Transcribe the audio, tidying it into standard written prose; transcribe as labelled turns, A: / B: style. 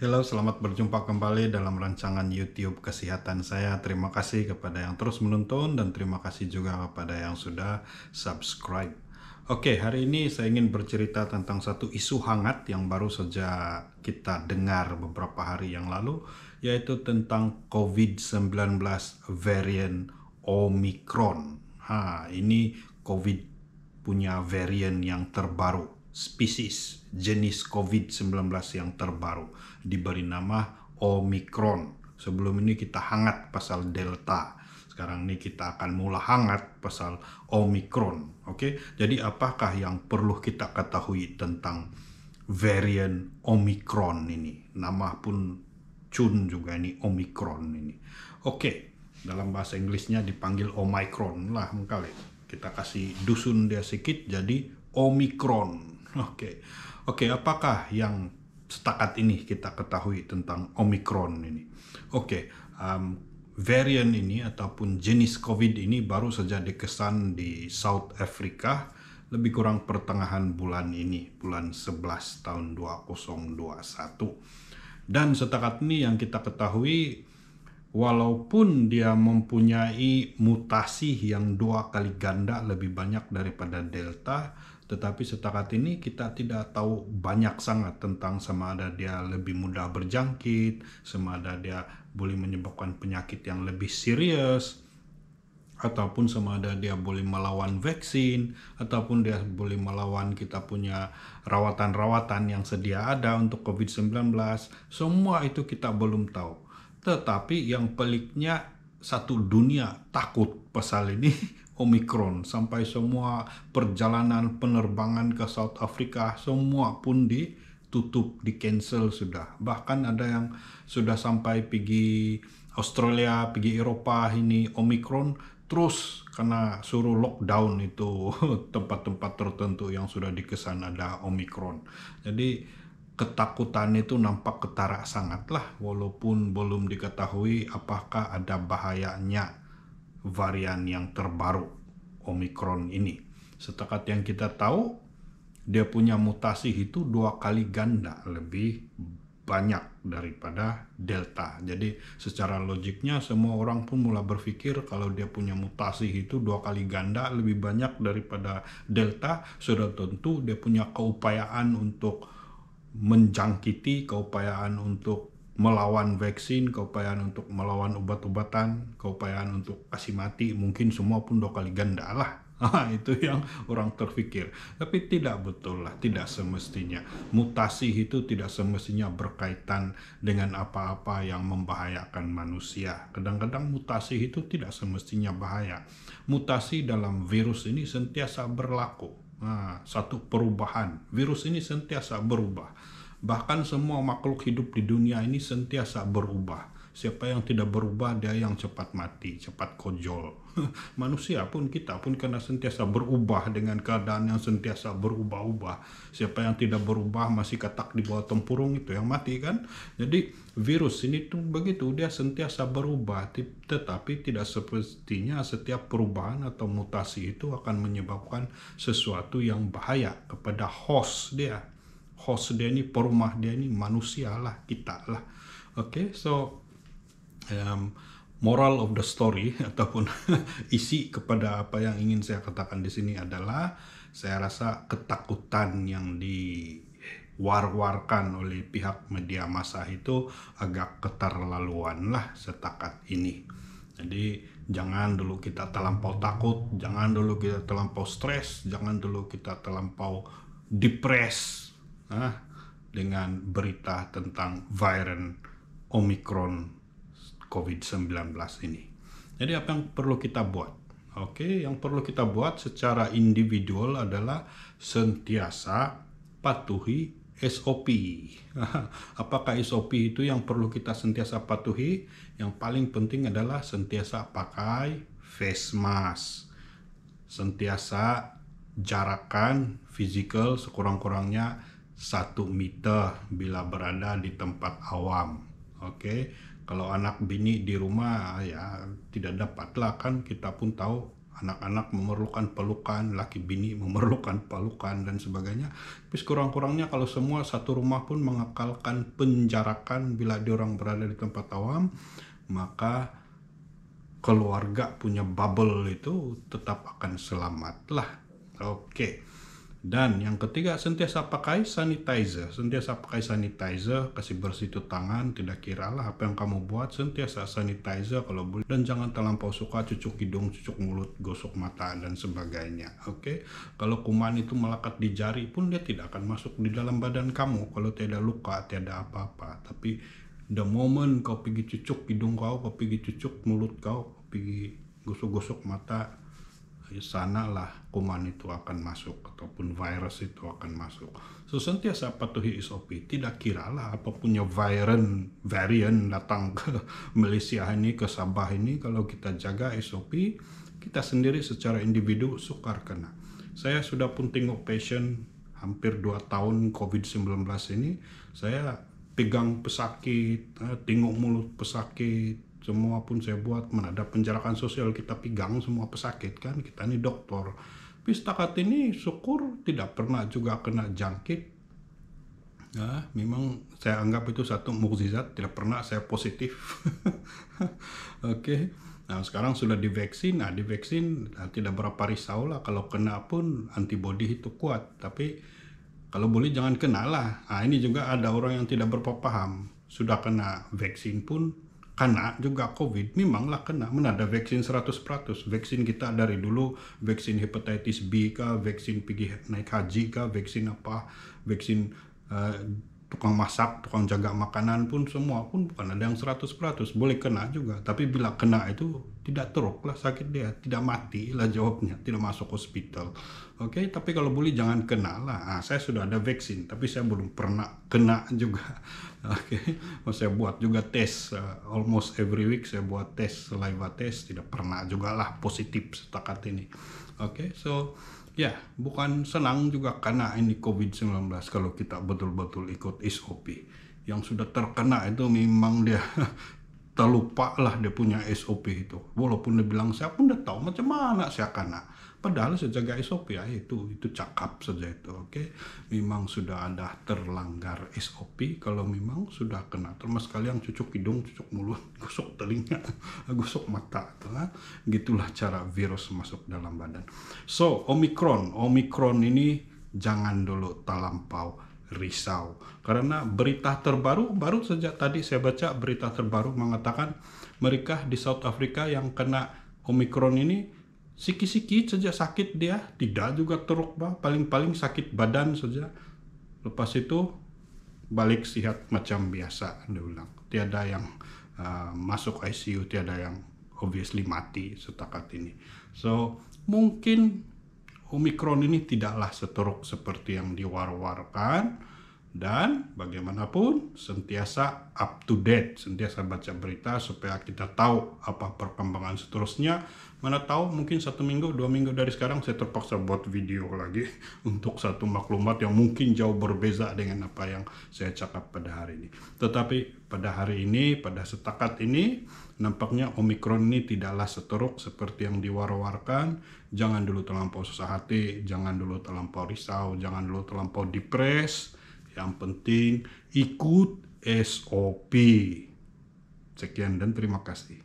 A: Halo, selamat berjumpa kembali dalam rancangan YouTube Kesehatan saya. Terima kasih kepada yang terus menonton dan terima kasih juga kepada yang sudah subscribe. Oke, hari ini saya ingin bercerita tentang satu isu hangat yang baru saja kita dengar beberapa hari yang lalu, yaitu tentang COVID-19 varian Omicron. Ini COVID punya varian yang terbaru, spesies jenis COVID-19 yang terbaru, diberi nama Omicron. Sebelum ini kita hangat pasal Delta. Sekarang ini kita akan mulai hangat pasal Omicron. Oke, jadi apakah yang perlu kita ketahui tentang varian Omicron ini? Nama pun cun juga ini, Omicron ini. Oke, dalam bahasa Inggrisnya dipanggil Omicron lah mengkali. Kita kasih dusun dia sedikit jadi Omicron. Oke, apakah yang setakat ini kita ketahui tentang Omicron ini? Varian ini ataupun jenis COVID ini baru saja dikesan di South Africa lebih kurang pertengahan bulan ini, bulan 11 tahun 2021. Dan setakat ini yang kita ketahui, walaupun dia mempunyai mutasi yang 2 kali ganda lebih banyak daripada Delta, tetapi setakat ini kita tidak tahu banyak sangat tentang sama ada dia lebih mudah berjangkit, sama ada dia boleh menyebabkan penyakit yang lebih serius, ataupun sama ada dia boleh melawan vaksin, ataupun dia boleh melawan kita punya rawatan-rawatan yang sedia ada untuk COVID-19. Semua itu kita belum tahu. Tetapi yang peliknya, satu dunia takut pasal ini Omicron, sampai semua perjalanan penerbangan ke South Africa semua pun ditutup, di cancel sudah. Bahkan ada yang sudah sampai pergi Australia, pergi Eropa ini Omicron, terus karena suruh lockdown itu tempat-tempat tertentu yang sudah dikesan ada Omicron. Jadi ketakutan itu nampak ketara sangat lah, walaupun belum diketahui apakah ada bahayanya varian yang terbaru Omicron ini. Setakat yang kita tahu, dia punya mutasi itu 2 kali ganda lebih banyak daripada Delta. Jadi secara logiknya semua orang pun mulai berpikir kalau dia punya mutasi itu 2 kali ganda lebih banyak daripada Delta, sudah tentu dia punya keupayaan untuk menjangkiti, keupayaan untuk melawan vaksin, keupayaan untuk melawan obat-obatan, keupayaan untuk kasih mati, mungkin semua pun 2 kali ganda lah. Itu yang orang terpikir. Tapi tidak betul lah, tidak semestinya. Mutasi itu tidak semestinya berkaitan dengan apa-apa yang membahayakan manusia. Kadang-kadang mutasi itu tidak semestinya bahaya. Mutasi dalam virus ini sentiasa berlaku. Satu perubahan. Virus ini sentiasa berubah. Bahkan semua makhluk hidup di dunia ini sentiasa berubah. Siapa yang tidak berubah, dia yang cepat mati, cepat kojol. Manusia pun, kita pun kena sentiasa berubah dengan keadaan yang sentiasa berubah-ubah. Siapa yang tidak berubah masih katak di bawah tempurung, itu yang mati kan. Jadi virus ini tuh begitu, dia sentiasa berubah. Tetapi tidak sepertinya setiap perubahan atau mutasi itu akan menyebabkan sesuatu yang bahaya kepada host dia. Host dia ini, perumah dia ini manusia lah, kita lah. Moral of the story ataupun isi kepada apa yang ingin saya katakan di sini adalah, saya rasa ketakutan yang diwar-warkan oleh pihak media massa itu agak keterlaluan lah setakat ini. Jadi jangan dulu kita terlampau takut, jangan dulu kita terlampau stres, jangan dulu kita terlampau depres dengan berita tentang varian Omicron COVID-19 ini. Jadi apa yang perlu kita buat? Yang perlu kita buat secara individual adalah sentiasa patuhi SOP. Apakah SOP itu yang perlu kita sentiasa patuhi? Yang paling penting adalah sentiasa pakai face mask. Sentiasa jarakan physical sekurang-kurangnya 1 meter bila berada di tempat awam. Kalau anak bini di rumah ya tidak dapatlah kan, kita pun tahu anak-anak memerlukan pelukan, laki bini memerlukan pelukan, dan sebagainya. Tapi kurang-kurangnya kalau semua satu rumah pun mengekalkan penjarakan bila diorang berada di tempat awam, maka keluarga punya bubble itu tetap akan selamat lah. Oke. Dan yang ketiga, sentiasa pakai sanitizer. Sentiasa pakai sanitizer, kasih bersih itu tangan, tidak kiralah apa yang kamu buat, sentiasa sanitizer kalau boleh. Dan jangan terlampau suka cucuk hidung, cucuk mulut, gosok mata, dan sebagainya. Oke? Kalau kuman itu melekat di jari pun dia tidak akan masuk di dalam badan kamu kalau tidak luka, tidak apa-apa. Tapi the moment kau pergi cucuk hidung kau pergi cucuk mulut kau pergi gosok-gosok mata, sanalah kuman itu akan masuk ataupun virus itu akan masuk. So sentiasa patuhi SOP. Tidak kiralah apa punya varian datang ke Malaysia ini, ke Sabah ini, kalau kita jaga SOP, kita sendiri secara individu sukar kena. Saya sudah pun tengok pasien hampir 2 tahun COVID-19 ini, saya pegang pesakit, tengok mulut pesakit, semua pun saya buat. Mana ada penjarakan sosial, kita pegang semua pesakit kan, kita ini dokter. Tapi setakat ini syukur tidak pernah juga kena jangkit. Nah, memang saya anggap itu satu mukjizat, tidak pernah saya positif. Oke. Nah, sekarang sudah divaksin. Nah, divaksin tidak berapa risau lah, kalau kena pun antibodi itu kuat. Tapi kalau boleh jangan kena lah. Nah, ini juga ada orang yang tidak berpaham. Sudah kena vaksin pun kena juga COVID, memanglah kena. Mana ada vaksin 100%. Vaksin kita dari dulu, vaksin hepatitis B kah, vaksin pergi naik haji kah, vaksin apa, vaksin tukang masak, tukang jaga makanan pun, semua pun bukan ada yang 100%. Boleh kena juga, tapi bila kena itu tidak teruk lah sakit dia, tidak mati lah jawabnya, tidak masuk hospital. Oke, tapi kalau boleh jangan kena lah. Nah, saya sudah ada vaksin, tapi saya belum pernah kena juga. Oke, saya buat juga tes, almost every week saya buat tes, saliva test, tidak pernah juga lah positif setakat ini. Oke, so ya, bukan senang juga karena ini COVID-19 kalau kita betul-betul ikut SOP. Yang sudah terkena itu memang dia terlupa lah dia punya SOP itu. Walaupun dia bilang saya pun udah tahu macam mana saya kena. Padahal saya jaga SOP ya, itu cakap saja itu. Oke. Memang sudah ada terlanggar SOP kalau memang sudah kena. Termasuk kalian cucuk hidung, cucuk mulut, gosok telinga, gosok mata. Gitulah cara virus masuk dalam badan. So, Omicron ini jangan dulu terlampau risau. Karena berita terbaru, baru saja tadi saya baca berita terbaru mengatakan mereka di South Africa yang kena Omicron ini sikit-sikit saja sakit dia, tidak juga teruk, paling-paling sakit badan saja. Lepas itu balik sehat macam biasa, dia bilang. Tiada yang masuk ICU, tiada yang obviously mati setakat ini. So, mungkin Omicron ini tidaklah seteruk seperti yang diwar-warkan. Dan bagaimanapun sentiasa up to date, sentiasa baca berita supaya kita tahu apa perkembangan seterusnya. Mana tahu mungkin 1 minggu, 2 minggu dari sekarang saya terpaksa buat video lagi untuk satu maklumat yang mungkin jauh berbeza dengan apa yang saya cakap pada hari ini. Tetapi pada hari ini, pada setakat ini, nampaknya Omicron ini tidaklah seteruk seperti yang diwar-warkan. Jangan dulu terlampau susah hati, jangan dulu terlampau risau, jangan dulu terlampau depres. Yang penting ikut SOP. Sekian dan terima kasih.